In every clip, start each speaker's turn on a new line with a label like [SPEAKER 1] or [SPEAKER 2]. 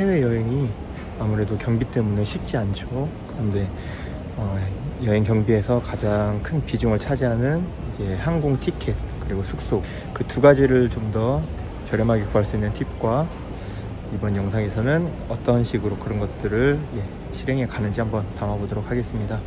[SPEAKER 1] 해외여행이 아무래도 경비 때문에 쉽지 않죠. 그런데 여행 경비에서 가장 큰 비중을 차지하는 이제 항공 티켓 그리고 숙소, 그 두 가지를 좀 더 저렴하게 구할 수 있는 팁과 이번 영상에서는 어떤 식으로 그런 것들을 실행해 가는지 한번 담아보도록 하겠습니다.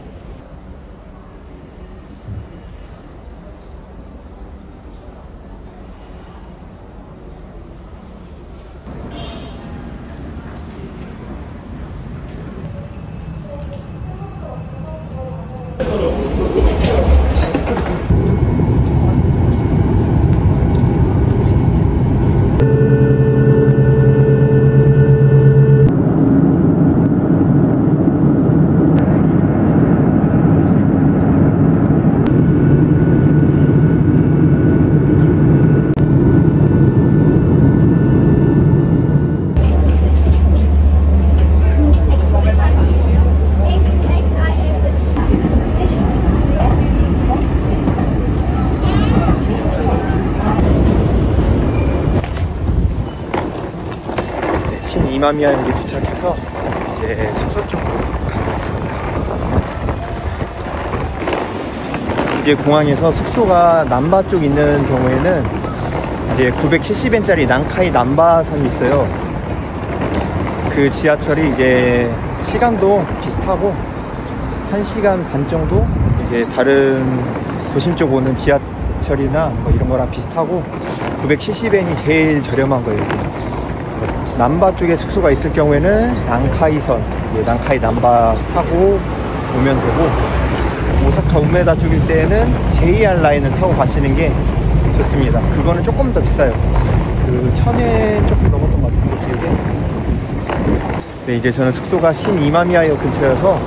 [SPEAKER 1] 이마미야역에 도착해서 이제 숙소 쪽으로 가고 있습니다. 이제 공항에서 숙소가 남바 쪽 있는 경우에는 이제 970엔짜리 난카이 남바선이 있어요. 그 지하철이 이제 시간도 비슷하고 1시간 반 정도 이제 다른 도심 쪽 오는 지하철이나 뭐 이런 거랑 비슷하고 970엔이 제일 저렴한 거예요. 남바 쪽에 숙소가 있을 경우에는 난카이선, 난카이 남바 타고 오면 되고, 오사카 우메다 쪽일 때는 JR 라인을 타고 가시는 게 좋습니다. 그거는 조금 더 비싸요. 그 1000엔 조금 넘었던 것 같은데 기억에. 네, 이제 저는 숙소가 신이마미야역 근처여서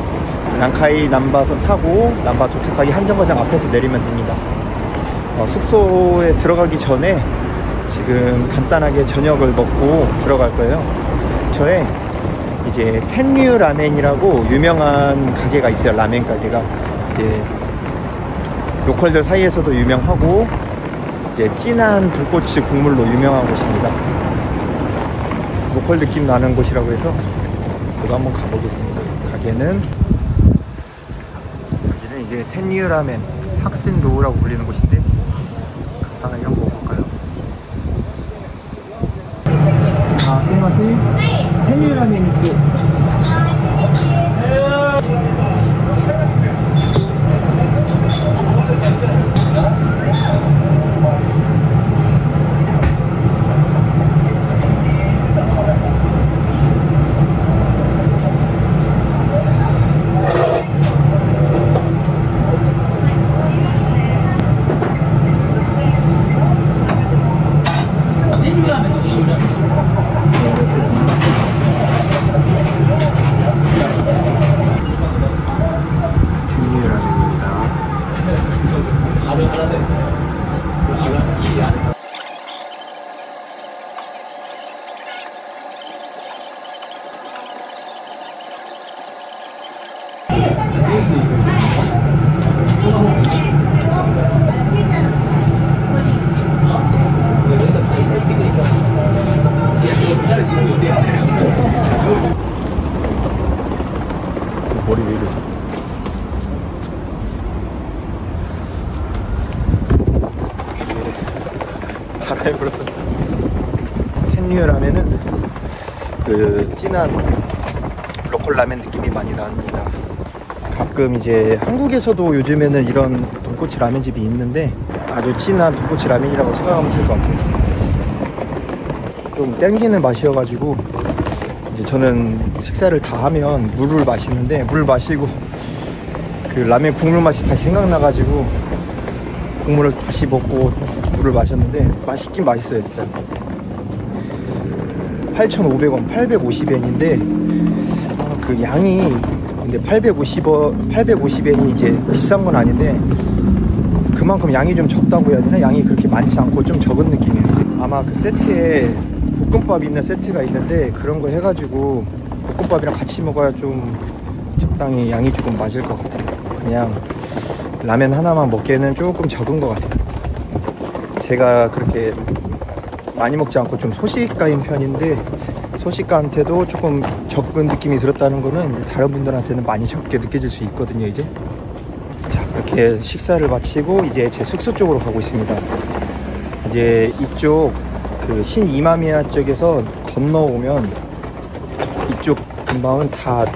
[SPEAKER 1] 난카이 남바선 타고 남바 도착하기 한정거장 앞에서 내리면 됩니다. 숙소에 들어가기 전에 지금 간단하게 저녁을 먹고 들어갈 거예요. 저에 이제 텐류 라멘이라고 유명한 가게가 있어요. 라멘 가게가 이제 로컬들 사이에서도 유명하고 이제 진한 불꼬치 국물로 유명한 곳입니다. 로컬 느낌 나는 곳이라고 해서 그거 한번 가보겠습니다. 가게는 여기는 이제 텐류 라멘 학센로우라고 불리는 곳인데 간단하게 한번 먹어볼까요? すいません。テニューラーメンに行く。머리 왜 이러지? 바람이 불었어. 텐류 라면은 그 진한 로컬 라면 느낌이 많이 납니다. 가끔 이제 한국에서도 요즘에는 이런 돈코츠 라면집이 있는데 아주 진한 돈코츠 라면이라고 생각하면 될 것 같아요. 좀 땡기는 맛이어가지고 이제 저는 식사를 다 하면 물을 마시는데 물 마시고 그 라면 국물 맛이 다시 생각나가지고 국물을 다시 먹고 물을 마셨는데 맛있긴 맛있어요 진짜. 8,500원, 850엔인데 그 양이 근데 850엔이 이제 비싼 건 아닌데 그만큼 양이 좀 적다고 해야 되나? 양이 그렇게 많지 않고 좀 적은 느낌이에요. 아마 그 세트에 볶음밥 있는 세트가 있는데 그런 거 해가지고 볶음밥이랑 같이 먹어야 좀 적당히 양이 조금 맞을 것 같아요. 그냥 라면 하나만 먹기에는 조금 적은 것 같아요. 제가 그렇게 많이 먹지 않고 좀 소식가인 편인데 소식가한테도 조금 적은 느낌이 들었다는 거는 다른 분들한테는 많이 적게 느껴질 수 있거든요. 이제 자, 그렇게 식사를 마치고 이제 제 숙소 쪽으로 가고 있습니다. 이제 이쪽 그 신이마미야 쪽에서 건너오면 이쪽 근방은 다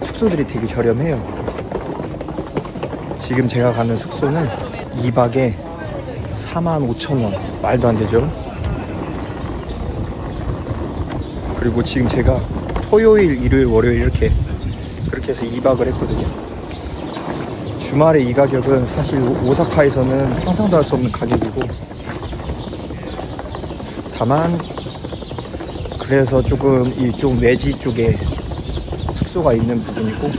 [SPEAKER 1] 숙소들이 되게 저렴해요. 지금 제가 가는 숙소는 2박에 45,000원. 말도 안 되죠. 그리고 지금 제가 토요일, 일요일, 월요일 이렇게 그렇게 해서 2박을 했거든요. 주말에 이 가격은 사실 오사카에서는 상상도 할 수 없는 가격이고, 다만 그래서 조금 이쪽 외지 쪽에 숙소가 있는 부분이고,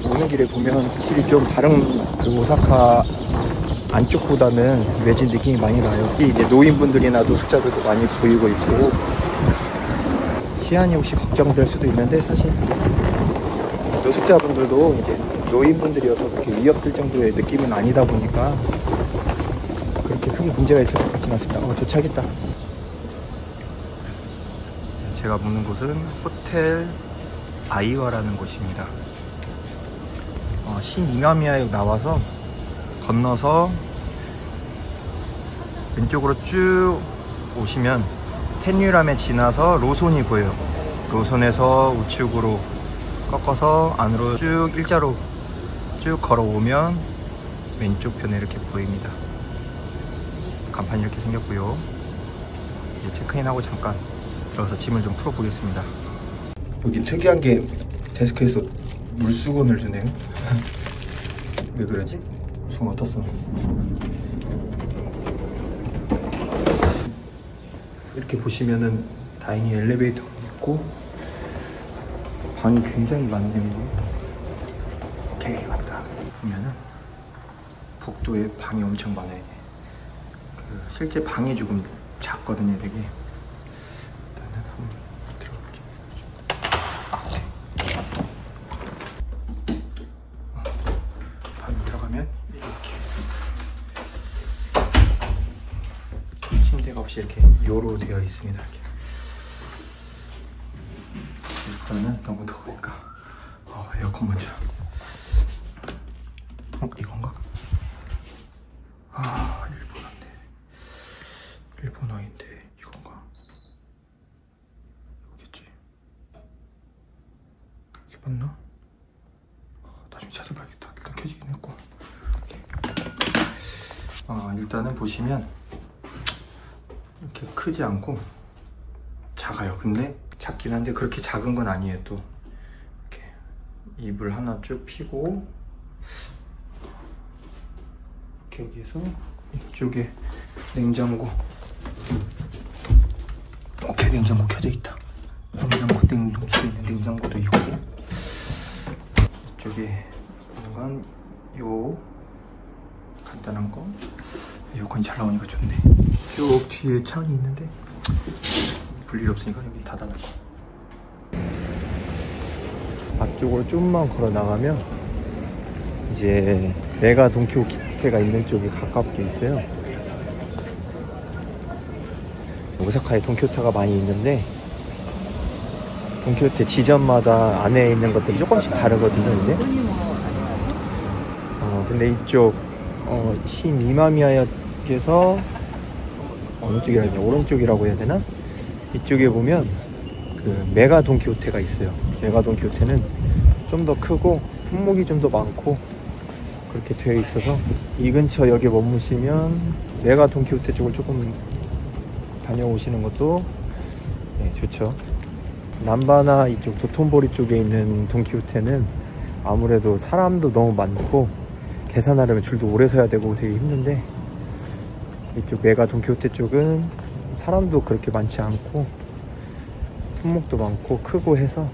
[SPEAKER 1] 오는 길에 보면 확실히 좀 다른 그 오사카 안쪽보다는 외진 느낌이 많이 나요. 이제 노인분들이나 노숙자들도 많이 보이고 있고, 시안이 혹시 걱정될 수도 있는데 사실 노숙자분들도 이제 노인분들이어서 그렇게 위협될 정도의 느낌은 아니다 보니까 그렇게 크게 문제가 있을 것 같지는 않습니다. 도착했다. 제가 묵는 곳은 호텔 아이와라는 곳입니다. 신이마미야역 나와서 건너서 왼쪽으로 쭉 오시면 텐유람에 지나서 로손이 보여요. 로손에서 우측으로 꺾어서 안으로 쭉 일자로 쭉 걸어오면 왼쪽 편에 이렇게 보입니다. 간판이 이렇게 생겼고요. 이제 체크인하고 잠깐 들어서 짐을 좀 풀어보겠습니다. 여기 특이한 게 데스크에서 물수건을 주네요. 왜 그러지? 손 어떻어? 이렇게 보시면은 다행히 엘리베이터가 있고 방이 굉장히 많네요. 오케이, 맞다. 보면은 복도에 방이 엄청 많아요. 이게 실제 방이 조금 작거든요, 되게. 일단은 한번 들어볼게요. 오케이. 방에 들어가면 이렇게 침대가 없이 이렇게 요로 되어 있습니다. 이렇게. 일단은 너무 더우니까 에어컨 먼저. 이건가? 일본어인데 이건가? 이거겠지? 이게 맞나? 나중에 찾아봐야겠다. 일단 켜지긴 했고. 일단은 보시면 이렇게 크지 않고 작아요. 근데 작긴 한데 그렇게 작은 건 아니에요. 또 이렇게 이불 하나 쭉 피고 이렇게 여기에서 이쪽에 냉장고. 오케이, 냉장고 켜져 있다. 냉동실에 있는 냉장고도 있고, 이쪽에 뭔가 요 간단한 거. 에어컨이 잘 나오니까 좋네. 쭉 뒤에 창이 있는데 볼 일 없으니까 여기 닫아놓고. 앞쪽으로 좀만 걸어 나가면 이제 메가 돈키호테가 있는 쪽이 가깝게 있어요. 오사카에 돈키호테가 많이 있는데 돈키호테 지점마다 안에 있는 것들이 조금씩 다르거든요. 이제 근데 이쪽 신이마미야역에서 어느 쪽이라 해야 되나? 오른쪽이라고 해야 되나? 이쪽에 보면 그 메가 돈키호테가 있어요. 메가 돈키호테는 좀 더 크고 품목이 좀 더 많고 그렇게 되어 있어서 이 근처 여기에 머무시면 메가 돈키호테 쪽을 조금 다녀오시는 것도 좋죠. 남바나 이쪽 도톤보리 쪽에 있는 돈키호테는 아무래도 사람도 너무 많고 계산하려면 줄도 오래 서야 되고 되게 힘든데, 이쪽 메가 돈키호테 쪽은 사람도 그렇게 많지 않고 품목도 많고 크고 해서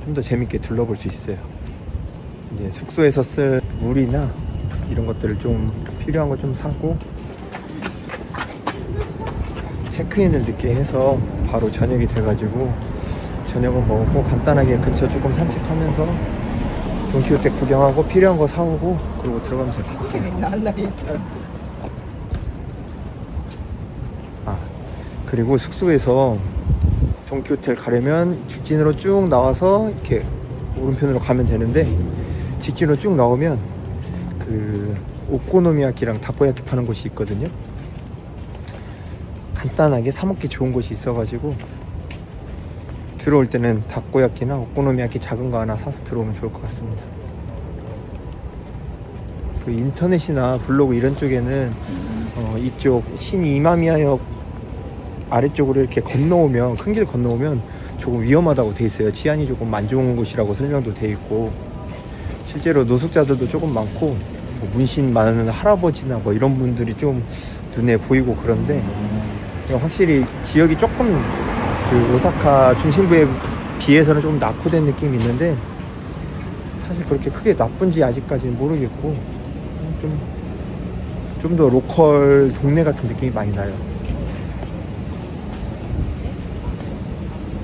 [SPEAKER 1] 좀 더 재밌게 둘러볼 수 있어요. 이제 숙소에서 쓸 물이나 이런 것들을 좀 필요한 거 좀 사고 체크인을 늦게 해서 바로 저녁이 돼가지고 저녁은 먹고 간단하게 근처 조금 산책하면서 돈키호테 구경하고 필요한 거 사오고 그리고 들어가면 될 것 같아요. 그리고 숙소에서 돈키호테를 가려면 직진으로 쭉 나와서 이렇게 오른편으로 가면 되는데, 직진으로 쭉 나오면 그 오코노미야키랑 다코야키 파는 곳이 있거든요. 간단하게 사 먹기 좋은 곳이 있어가지고 들어올 때는 다코야키나 오코노미야키 작은 거 하나 사서 들어오면 좋을 것 같습니다. 그 인터넷이나 블로그 이런 쪽에는 이쪽 신이마미야역 아래쪽으로 이렇게 건너오면, 큰 길 건너오면 조금 위험하다고 돼 있어요.治安이 조금 안 좋은 곳이라고 설명도 돼 있고, 실제로 노숙자들도 조금 많고, 뭐 문신 많은 할아버지나 뭐 이런 분들이 좀 눈에 보이고 그런데, 확실히 지역이 조금 그 오사카 중심부에 비해서는 좀 낙후된 느낌이 있는데, 사실 그렇게 크게 나쁜지 아직까지는 모르겠고, 좀 더 로컬 동네 같은 느낌이 많이 나요.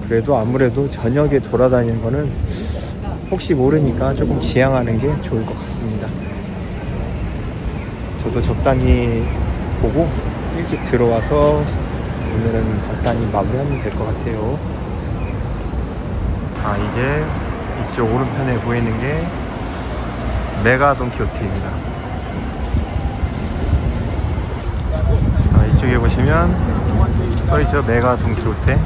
[SPEAKER 1] 그래도 아무래도 저녁에 돌아다니는 거는 혹시 모르니까 조금 지양하는 게 좋을 것 같습니다. 저도 적당히 보고 일찍 들어와서 오늘은 간단히 마무리하면 될 것 같아요. 이제 이쪽 오른편에 보이는 게 메가 돈키호테입니다. 이쪽에 보시면 써있죠. 메가 돈키호테.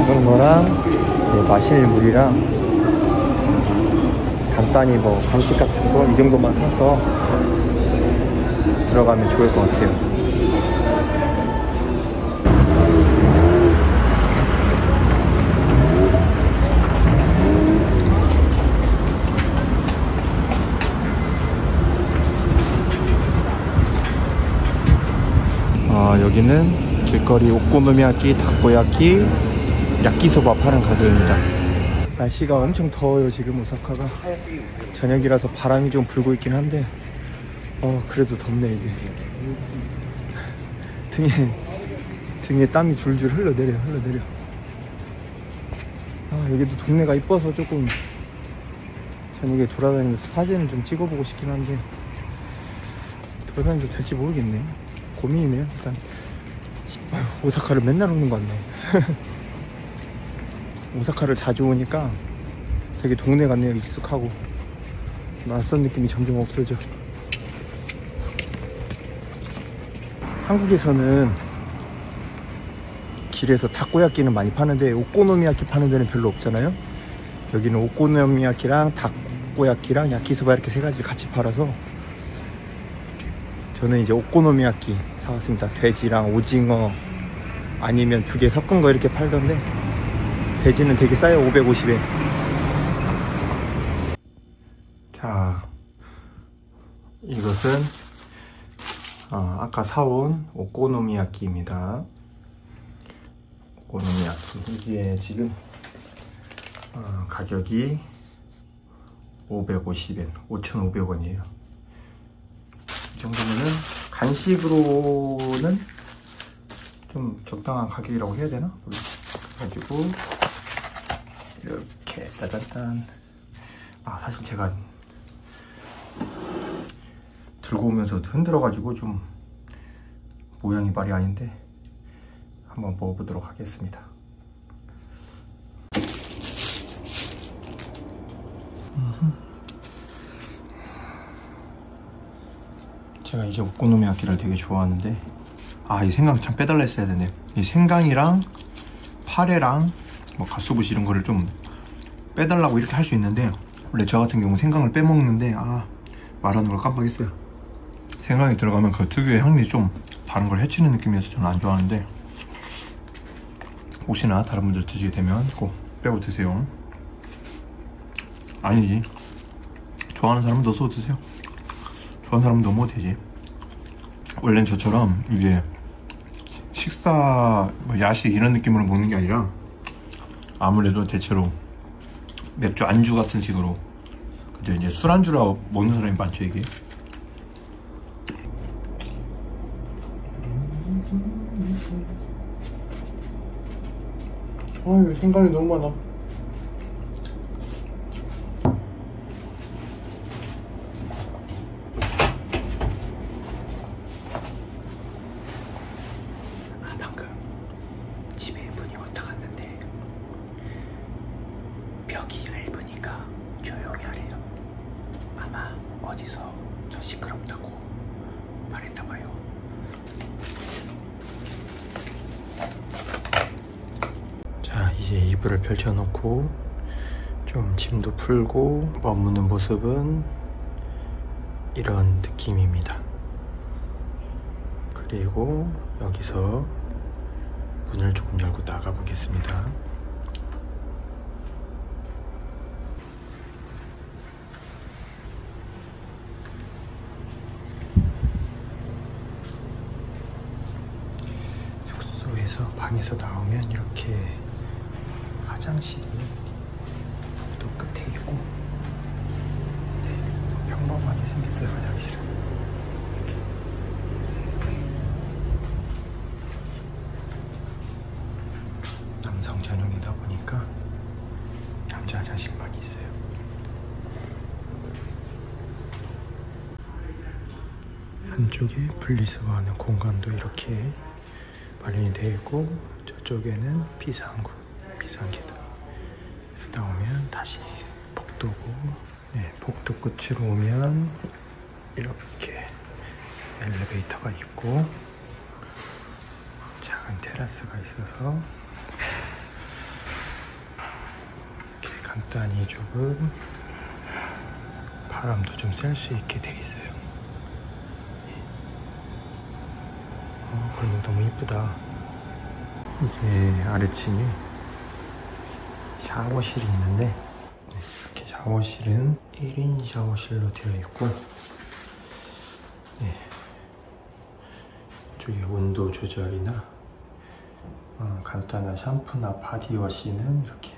[SPEAKER 1] 그런 거랑 마실 물이랑 간단히 뭐 간식 같은 거 이 정도만 사서 들어가면 좋을 것 같아요. 여기는 길거리 오코노미야키, 다코야키, 야끼소바 파는 가게입니다. 날씨가 엄청 더워요. 지금 오사카가 저녁이라서 바람이 좀 불고 있긴 한데 그래도 덥네. 이게 등에 땀이 줄줄 흘러내려. 여기도 동네가 이뻐서 조금 저녁에 돌아다니면서 사진을 좀 찍어보고 싶긴 한데 돌아다니도 될지 모르겠네. 고민이네요. 일단 오사카를 맨날 오는 것 같네. 오사카를 자주 오니까 되게 동네 같네요. 익숙하고 낯선 느낌이 점점 없어져. 한국에서는 길에서 다코야끼는 많이 파는데 오코노미야키 파는 데는 별로 없잖아요. 여기는 오코노미야키랑 다코야끼랑 야키소바 이렇게 세 가지를 같이 팔아서 저는 이제 오코노미야키 사왔습니다. 돼지랑 오징어 아니면 두 개 섞은 거 이렇게 팔던데 돼지는 되게 싸요. 550엔. 자, 이것은 아까 사온 오코노미야키입니다. 오코노미야키 이게 지금 가격이 550엔, 5,500원이에요. 이 정도면은 간식으로는 좀 적당한 가격이라고 해야 되나? 가지고 이렇게 따단단. 사실 제가 들고 오면서 흔들어 가지고 좀 모양이 말이 아닌데 한번 먹어보도록 하겠습니다. 제가 이제 오코노미야키를 되게 좋아하는데 이 생강 참 빼달라 했어야 되네. 이 생강이랑 파래랑 뭐 갓소부시 이런 거를 좀 빼달라고 이렇게 할 수 있는데 원래 저 같은 경우 생강을 빼먹는데 말하는 걸 깜빡했어요. 생강이 들어가면 그 특유의 향이 좀 다른 걸 해치는 느낌이어서 저는 안 좋아하는데 혹시나 다른 분들 드시게 되면 꼭 빼고 드세요. 아니지, 좋아하는 사람은 넣어서 드세요. 좋아하는 사람은 넣으면 되지. 원래는 저처럼 이게 식사, 야식 이런 느낌으로 먹는 게 아니라 아무래도 대체로 맥주 안주 같은 식으로 이제 술안주로 먹는 사람이 많죠. 이게
[SPEAKER 2] 아유, 생각이 너무 많아.
[SPEAKER 1] 방금 집에 문이 왔다 갔는데 벽이 얇으니까 조용히 하래요. 아마 어디서 저 시끄럽다고 말했나봐요. 자, 이제 이불을 펼쳐놓고 좀 짐도 풀고 머무는 모습은 이런 느낌입니다. 그리고 여기서 문을 조금 열고 나가 보겠습니다. 숙소에서 방에서 나오면 이렇게 화장실이 또 끝에 있고, 네, 평범하게 생겼어요. 화장실은 이렇게. 남성 전용이다 보니까 남자 화장실만 있어요. 한쪽에 분리수거 하는 공간도 이렇게 마련이 되어 있고, 저쪽에는 비상구, 비상계단. 나오면 다시 복도고, 네, 복도 끝으로 오면 이렇게 엘리베이터가 있고 작은 테라스가 있어서 이렇게 간단히 조금 바람도 좀 쐴 수 있게 돼 있어요. 골목 너무 이쁘다. 이제 아래층에 샤워실이 있는데, 이렇게 샤워실은 1인 샤워실로 되어 있고, 네, 이쪽에 온도 조절이나 간단한 샴푸나 바디워시는 이렇게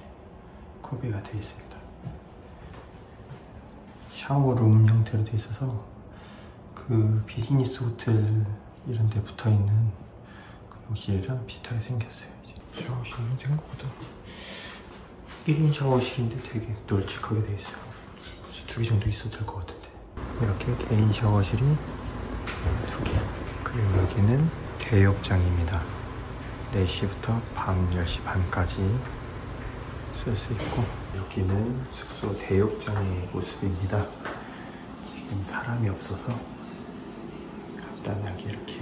[SPEAKER 1] 구비가 되어 있습니다. 샤워룸 형태로 되어 있어서 그 비즈니스 호텔 이런 데 붙어 있는 그 욕실이랑 비슷하게 생겼어요. 샤워실은 생각보다 1인 샤워실인데 되게 널찍하게 되어 있어요. 벌써 2개 정도 있어도 될 것 같은데. 이렇게 개인 샤워실이 2개. 그리고 여기는 대욕장입니다. 4시부터 밤 10시 반까지 쓸 수 있고, 여기는 숙소 대욕장의 모습입니다. 지금 사람이 없어서 간단하게 이렇게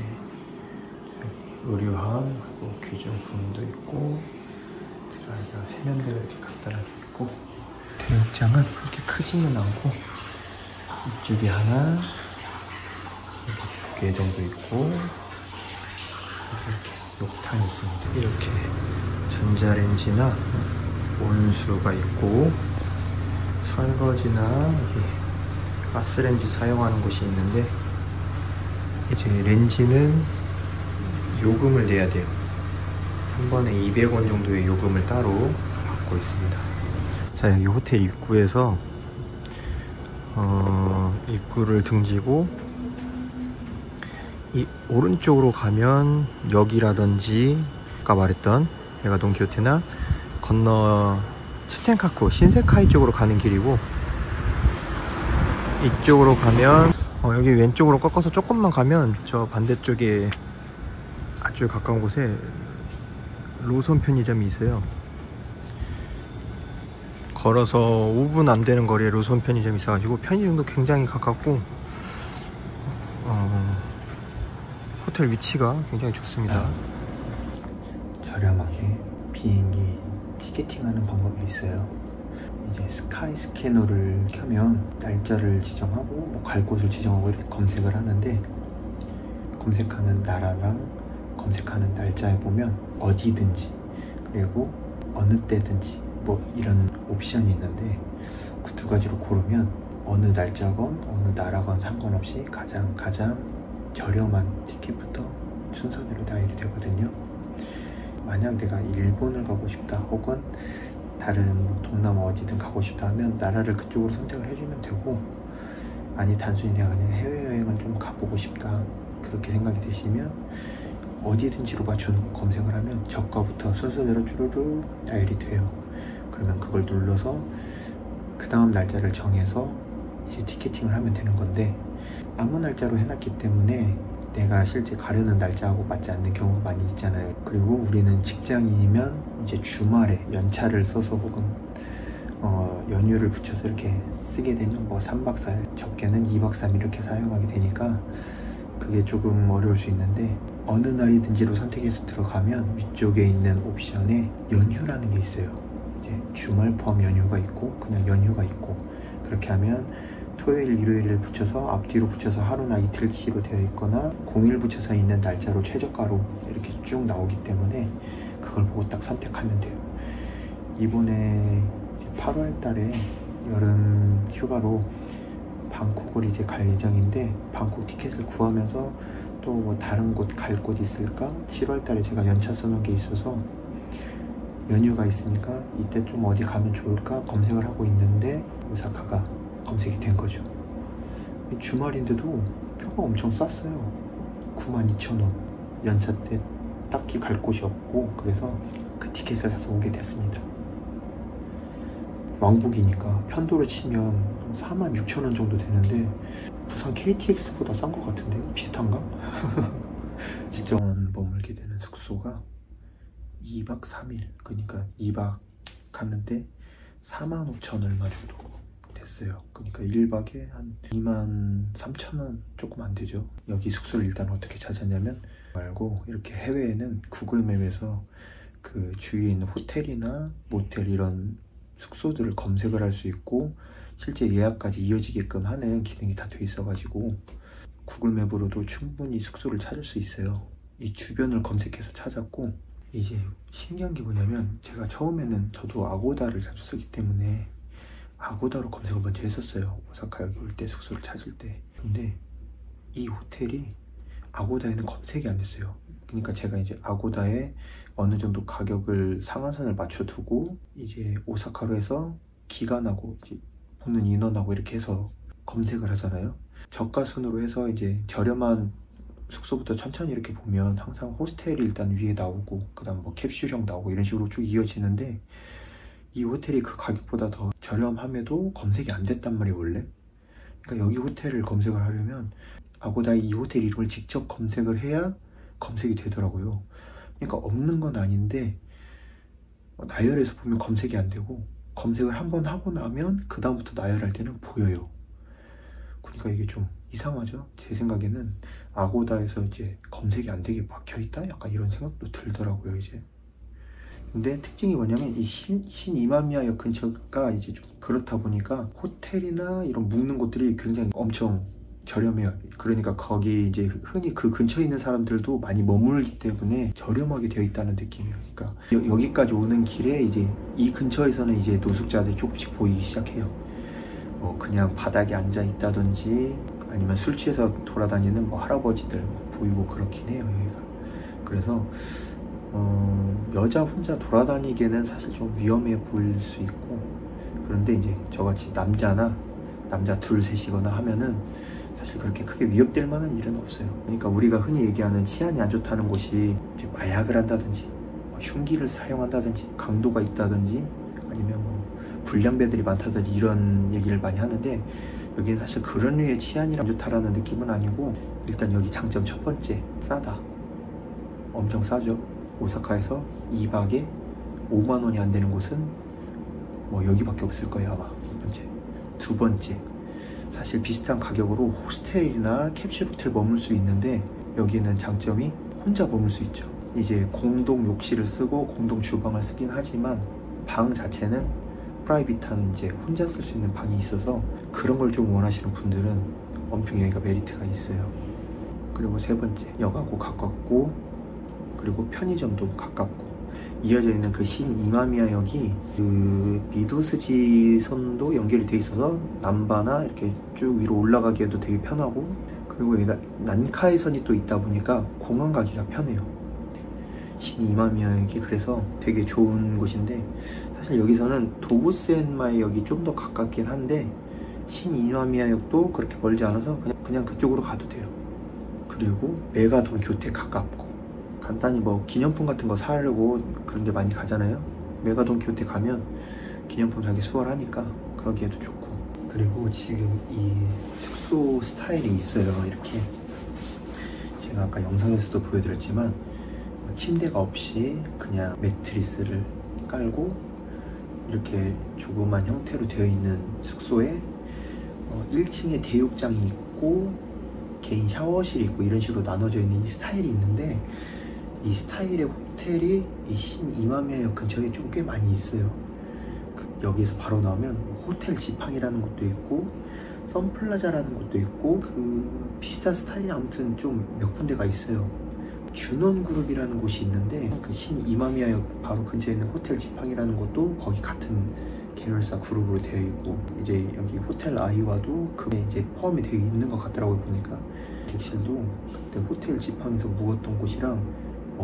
[SPEAKER 1] 여기 의류함, 그리고 귀중품도 있고, 드라이기랑 세면대가 이렇게 간단하게 있고, 대욕장은 그렇게 크지는 않고 이쪽에 하나, 이렇게 2개 정도 있고, 이렇게 욕탕이 있습니다. 이렇게 전자레인지나 온수가 있고, 설거지나 여기 가스레인지 사용하는 곳이 있는데, 이제 렌지는 요금을 내야 돼요. 한 번에 200원 정도의 요금을 따로 받고 있습니다. 자, 여기 호텔 입구에서 입구를 등지고 이 오른쪽으로 가면 여기라든지 아까 말했던 메가돈키호테나 건너 츠텐카쿠 신세카이 쪽으로 가는 길이고, 이쪽으로 가면 여기 왼쪽으로 꺾어서 조금만 가면 저 반대쪽에 아주 가까운 곳에 로손 편의점이 있어요. 걸어서 5분 안 되는 거리에 로손 편의점이 있어가지고 편의점도 굉장히 가깝고, 호텔 위치가 굉장히 좋습니다. 저렴하게 비행기 티켓팅하는 방법이 있어요. 이제 스카이 스캐너를 켜면 날짜를 지정하고 뭐 갈 곳을 지정하고 이렇게 검색을 하는데, 검색하는 나라랑 검색하는 날짜에 보면 어디든지 그리고 어느 때든지 뭐 이런 옵션이 있는데, 그 2가지로 고르면 어느 날짜건 어느 나라건 상관없이 가장 저렴한 티켓부터 순서대로 나열이 되거든요. 만약 내가 일본을 가고 싶다 혹은 다른 뭐 동남아 어디든 가고 싶다 하면 나라를 그쪽으로 선택을 해주면 되고, 아니 단순히 내가 그냥 해외여행을 좀 가보고 싶다 그렇게 생각이 드시면 어디든지로 맞춰놓고 검색을 하면 저가부터 순서대로 쭈루루 나열이 돼요. 그러면 그걸 눌러서 그 다음 날짜를 정해서 이제 티켓팅을 하면 되는 건데, 아무 날짜로 해놨기 때문에 내가 실제 가려는 날짜하고 맞지 않는 경우가 많이 있잖아요. 그리고 우리는 직장인이면 이제 주말에 연차를 써서 혹은 연휴를 붙여서 이렇게 쓰게 되면 뭐 3박 4일, 적게는 2박 3일 이렇게 사용하게 되니까 그게 조금 어려울 수 있는데, 어느 날이든지로 선택해서 들어가면 위쪽에 있는 옵션에 연휴라는 게 있어요. 이제 주말 포함 연휴가 있고 그냥 연휴가 있고, 그렇게 하면 토요일, 일요일을 붙여서 앞뒤로 붙여서 하루나 이틀치로 되어 있거나 공일 붙여서 있는 날짜로 최저가로 이렇게 쭉 나오기 때문에 그걸 보고 딱 선택하면 돼요. 이번에 이제 8월 달에 여름 휴가로 방콕을 이제 갈 예정인데, 방콕 티켓을 구하면서 또 뭐 다른 곳 갈 곳 있을까? 7월 달에 제가 연차 써놓은 게 있어서 연휴가 있으니까 이때 좀 어디 가면 좋을까 검색을 하고 있는데 오사카가 검색이 된 거죠. 주말인데도 표가 엄청 쌌어요. 92,000원. 연차 때 딱히 갈 곳이 없고, 그래서 그 티켓을 사서 오게 됐습니다. 왕복이니까 편도로 치면 46,000원 정도 되는데 부산 KTX보다 싼 것 같은데요? 비슷한가? 진짜 머물게 되는 숙소가 2박 3일, 그러니까 2박 갔는데 45,000 얼마 정도 됐어요. 그러니까 1박에 한 23,000원 조금 안 되죠. 여기 숙소를 일단 어떻게 찾았냐면, 말고 이렇게 해외에는 구글맵에서 그 주위에 있는 호텔이나 모텔 이런 숙소들을 검색을 할 수 있고 실제 예약까지 이어지게끔 하는 기능이 다 돼 있어가지고 구글맵으로도 충분히 숙소를 찾을 수 있어요. 이 주변을 검색해서 찾았고, 이제 신기한 게 뭐냐면, 제가 처음에는 저도 아고다를 자주 쓰기 때문에 아고다로 검색을 먼저 했었어요. 오사카 여기 올 때 숙소를 찾을 때. 근데 이 호텔이 아고다에는 검색이 안 됐어요. 그러니까 제가 이제 아고다에 어느 정도 가격을 상한선을 맞춰두고 이제 오사카로 해서 기간하고 이제 붙는 인원하고 이렇게 해서 검색을 하잖아요. 저가 순으로 해서 이제 저렴한 숙소부터 천천히 이렇게 보면 항상 호스텔이 일단 위에 나오고 그 다음 뭐 캡슐형 나오고 이런 식으로 쭉 이어지는데, 이 호텔이 그 가격보다 더 저렴함에도 검색이 안 됐단 말이에요 원래. 그러니까 여기 호텔을 검색을 하려면 아고다에 이 호텔 이름을 직접 검색을 해야 검색이 되더라고요. 그러니까 없는 건 아닌데 나열해서 보면 검색이 안 되고, 검색을 한번 하고 나면 그 다음부터 나열할 때는 보여요. 그러니까 이게 좀 이상하죠. 제 생각에는 아고다에서 이제 검색이 안 되게 막혀있다? 약간 이런 생각도 들더라고요 이제. 근데 특징이 뭐냐면 이 신이마미야역 근처가 이제 좀 그렇다 보니까 호텔이나 이런 묵는 곳들이 굉장히 엄청 저렴해요. 그러니까 거기 이제 흔히 그 근처에 있는 사람들도 많이 머물기 때문에 저렴하게 되어 있다는 느낌이에요. 그러니까 여기까지 오는 길에 이제 이 근처에서는 이제 노숙자들이 조금씩 보이기 시작해요. 뭐 그냥 바닥에 앉아 있다든지 아니면 술 취해서 돌아다니는 뭐 할아버지들 보이고 그렇긴 해요 여기가. 그래서 여자 혼자 돌아다니기에는 사실 좀 위험해 보일 수 있고, 그런데 이제 저같이 남자 둘 셋이거나 하면은 사실 그렇게 크게 위협될 만한 일은 없어요. 그러니까 우리가 흔히 얘기하는 치안이 안 좋다는 곳이 이제 마약을 한다든지 뭐 흉기를 사용한다든지 강도가 있다든지 아니면 뭐 불량배들이 많다든지 이런 얘기를 많이 하는데, 여기는 사실 그런 류의 치안이 안 좋다라는 느낌은 아니고, 일단 여기 장점 첫 번째, 싸다. 엄청 싸죠. 오사카에서 2박에 5만 원이 안 되는 곳은 뭐 여기밖에 없을 거예요 아마. 첫 번째. 두 번째, 사실 비슷한 가격으로 호스텔이나 캡슐 호텔 머물 수 있는데 여기는 장점이 혼자 머물 수 있죠. 이제 공동 욕실을 쓰고 공동 주방을 쓰긴 하지만 방 자체는 프라이빗한 이제 혼자 쓸 수 있는 방이 있어서 그런 걸 좀 원하시는 분들은 엄청 여기가 메리트가 있어요. 그리고 세 번째, 역하고 가깝고 그리고 편의점도 가깝고, 이어져 있는 그 신이마미야역이 그 미도스지 선도 연결이 돼 있어서 남바나 이렇게 쭉 위로 올라가기에도 되게 편하고, 그리고 여기가 난카이선이 또 있다 보니까 공항 가기가 편해요. 신이마미야역이 그래서 되게 좋은 곳인데, 사실 여기서는 도부센마이역이 좀 더 가깝긴 한데 신이마미야역도 그렇게 멀지 않아서 그냥 그쪽으로 가도 돼요. 그리고 메가돈 교태 가깝고, 간단히 뭐 기념품 같은 거 사려고 그런 데 많이 가잖아요. 메가돈키호테 가면 기념품 사기 수월하니까 그러기에도 좋고. 그리고 지금 이 숙소 스타일이 있어요. 이렇게 제가 아까 영상에서도 보여드렸지만 침대가 없이 그냥 매트리스를 깔고 이렇게 조그만 형태로 되어 있는 숙소에 1층에 대욕장이 있고 개인 샤워실이 있고 이런 식으로 나눠져 있는 이 스타일이 있는데, 이 스타일의 호텔이 이 신이마미야역 근처에 좀 꽤 많이 있어요. 여기에서 바로 나오면 호텔 지팡이라는 곳도 있고 선플라자라는 곳도 있고 그 비슷한 스타일이 아무튼 좀 몇 군데가 있어요. 준원그룹이라는 곳이 있는데 그 신이마미야역 바로 근처에 있는 호텔 지팡이라는 곳도 거기 같은 계열사 그룹으로 되어 있고, 이제 여기 호텔 아이와도 그게 이제 포함이 되어 있는 것 같더라고요. 보니까 객실도 그때 호텔 지팡에서 묵었던 곳이랑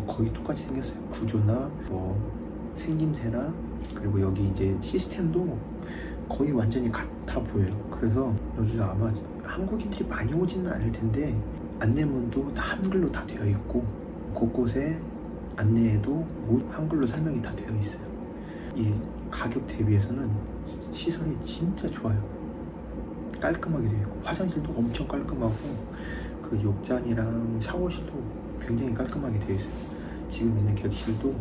[SPEAKER 1] 거의 똑같이 생겼어요. 구조나 생김새나, 그리고 여기 이제 시스템도 거의 완전히 같아 보여요. 그래서 여기가 아마 한국인들이 많이 오지는 않을 텐데 안내문도 다 한글로 다 되어 있고 곳곳에 안내에도 한글로 설명이 다 되어 있어요. 이 가격 대비해서는 시설이 진짜 좋아요. 깔끔하게 되어 있고 화장실도 엄청 깔끔하고 그 욕잔이랑 샤워실도 굉장히 깔끔하게 되어 있어요. 지금 있는 객실도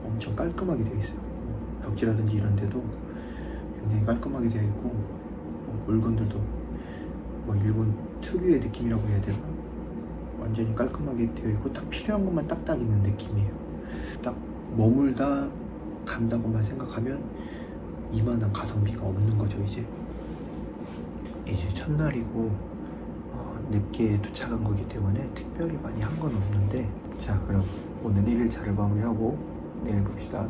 [SPEAKER 1] 엄청 깔끔하게 되어 있어요. 벽지라든지 이런 데도 굉장히 깔끔하게 되어 있고 물건들도 일본 특유의 느낌이라고 해야 되나? 완전히 깔끔하게 되어 있고 딱 필요한 것만 딱딱 있는 느낌이에요. 딱 머물다 간다고만 생각하면 이만한 가성비가 없는 거죠. 이제 첫날이고 늦게 도착한 거기 때문에 특별히 많이 한 건 없는데, 자 그럼 오늘 1일차를 마무리하고 내일 봅시다.